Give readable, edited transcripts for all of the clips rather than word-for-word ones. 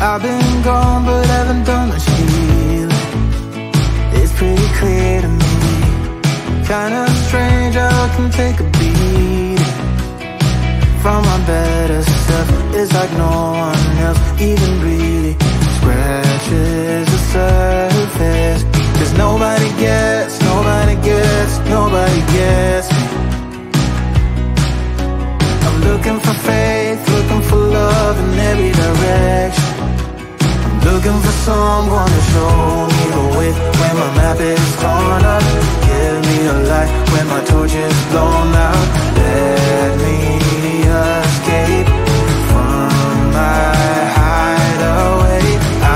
I've been gone but haven't done much healing. It's pretty clear to me. Kinda strange how I can take a beating from my better self. It's like no one else even really scratches the surface. 'Cause nobody gets me. I'm looking for faith, looking for love in every direction. I'm looking for someone to show me the way when my map is torn up. Give me a light when my torch is blown out. Let me escape from my hideaway.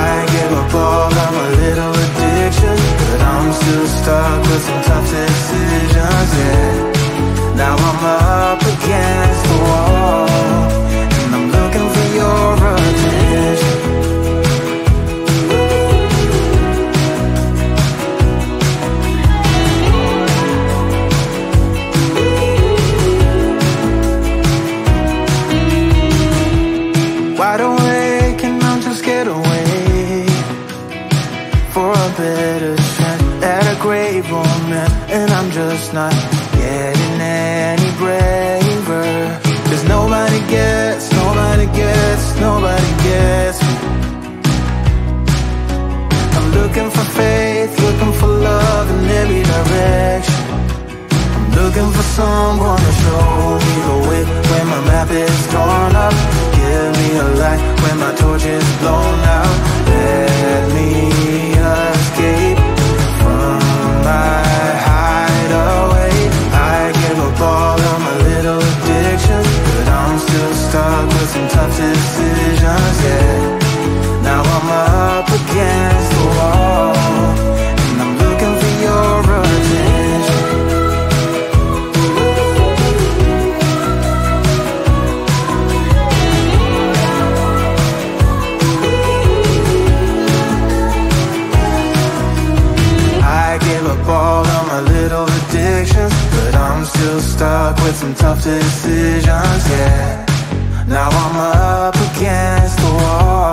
I give up all of my little addictions, but I'm still stuck with some tough decisions, yeah. Now I'm up against the wall, and I'm looking for your attention. Wide awake and I'm just scared away for a better chance at a great romance, and I'm just not getting any braver. 'Cause nobody gets me. I'm looking for faith, looking for love in every direction. I'm looking for someone to show me the way when my map is torn up. Give me a light when my torch is blown out. Let me escape from my hideaway. I give up all of my little addictions, but I'm still stuck with some tough decisions, yeah. Now I'm up against the wall, and I'm looking for your attention. I give up all of my little addictions, but I'm still stuck with some tough decisions, yeah. Now I'm up against the wall.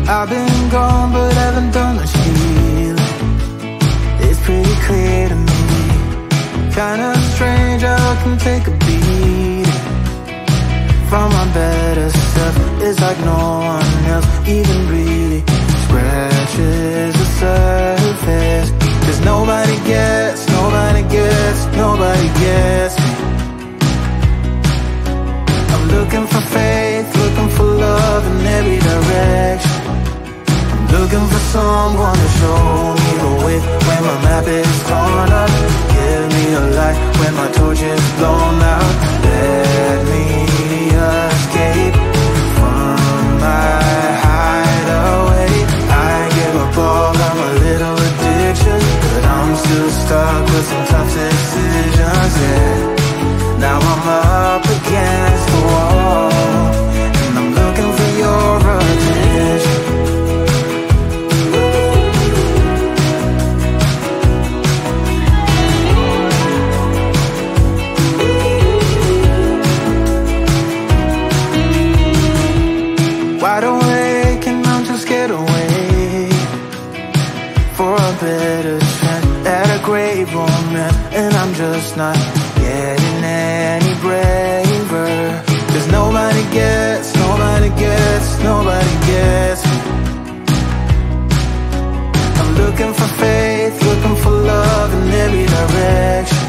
I've been gone but haven't done much healing. It's pretty clear to me, kinda strange how I can take a beat from my better self. It's like no one else even really scratches the surface. Cause nobody gets me. I'm looking for faith, looking for love in every direction. I'm looking for someone to show me the way when my map is torn up. Give me a light when my torch is blown out. Let me escape from my hideaway. I give up all of my little addictions, but I'm still stuck with some tough decisions, yeah. Now I'm up against the wall, and I'm looking for your attention. Wide awake and I'm too scared away for a better chance at a great romance, and I'm just not getting any braver. Cause nobody gets me. I'm looking for faith, looking for love in every direction.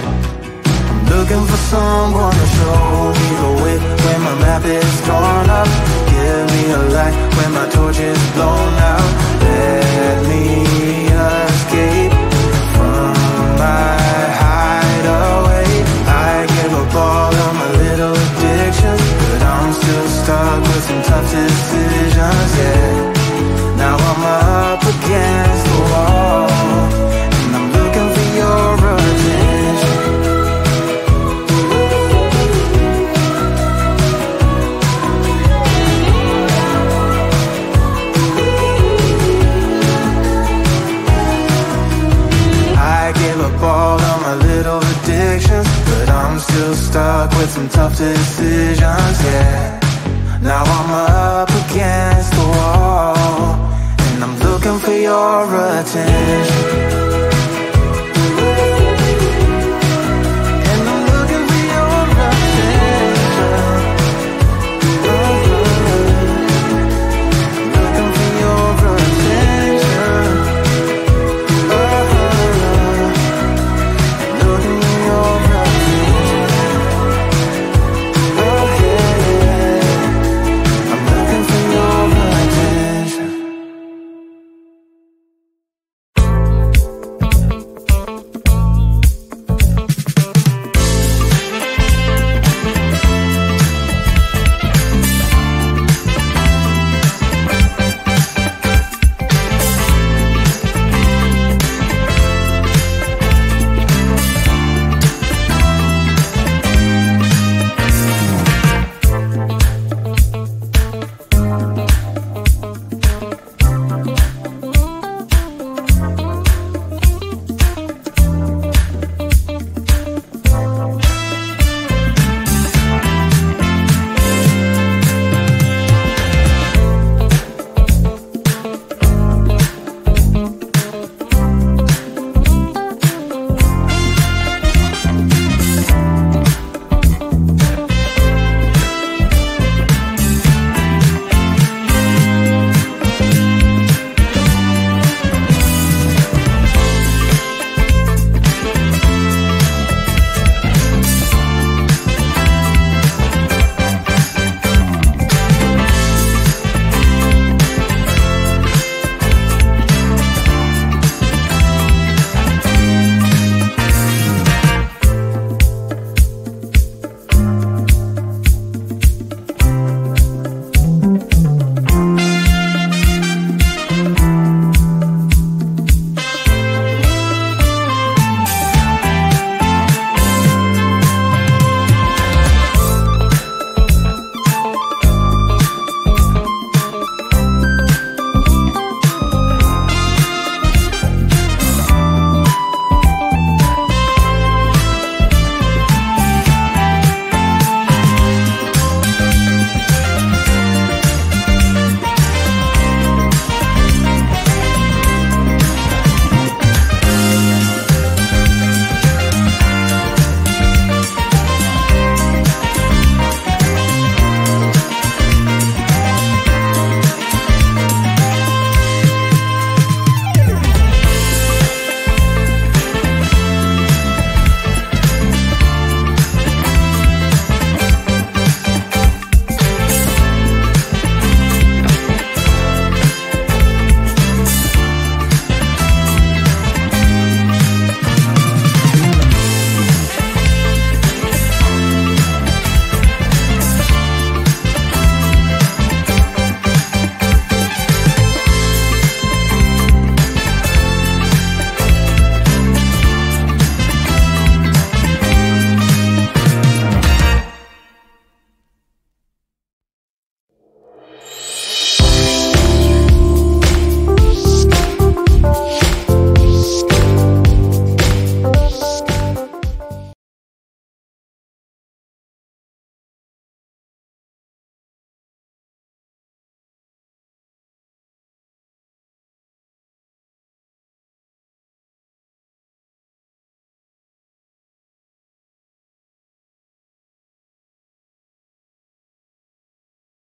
I'm looking for someone to show me the way when my map is torn up. Give me a light when my torch is blown out. Let me escape from my hideaway. I give up all of my little addictions, but I'm still stuck with some tough decisions, yeah. Now I'm up against the wall, and I'm looking for your attention. I give up all of my little addictions, but I'm still stuck with some tough decisions,